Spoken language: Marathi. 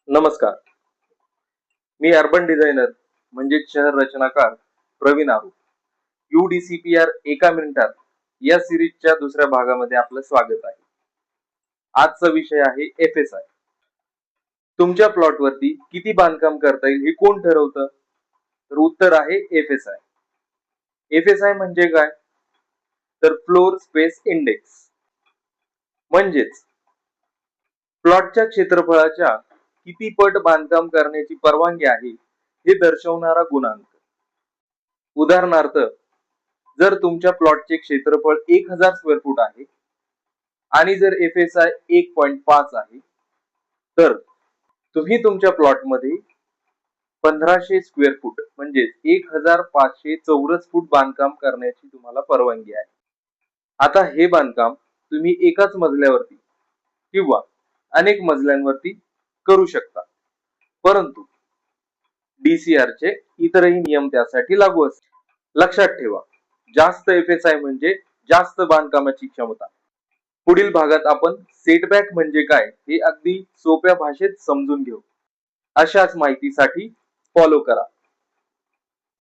नमस्कार. मी अर्बन डिझायनर म्हणजे शहर रचनाकार प्रवीण आरू. UDCPR एका मिनिटात या सिरीजच्या दुसऱ्या भागामध्ये आपलं स्वागत आहे. आजचा विषय आहे FSI. तुमच्या प्लॉट वरती किती बांधकाम करता येईल हे कोण ठरवतं? तर उत्तर आहे FSI. FSI म्हणजे काय? तर फ्लोर स्पेस इंडेक्स. म्हणजेच प्लॉटच्या क्षेत्रफळाच्या किती पट बांधकाम करण्याची परवानगी आहे हे दर्शवणारा गुणांक. उदाहरणार्थ, जर तुमच्या प्लॉटचे क्षेत्रफळ 1000 स्क्वेअर फूट आहे आणि जर FSI 1.5 आहे, तर तुम्ही तुमच्या प्लॉटमध्ये 1500 स्क्वेअर फूट म्हणजे 1500 चौरस फूट बांधकाम करण्याची तुम्हाला परवानगी आहे. आता हे बांधकाम तुम्ही एकाच मजल्यावरती किंवा अनेक मजल्यांवरती करू शकता, परंतु DCR चे इतरही नियम त्यासाठी लागू असतात. लक्षात ठेवा, जास्त FSI म्हणजे जास्त बांधकामाची क्षमता. पुढील भागात आपण सेटबॅक म्हणजे काय हे अगदी सोप्या भाषेत समजून घेऊ. अशाच माहितीसाठी फॉलो करा.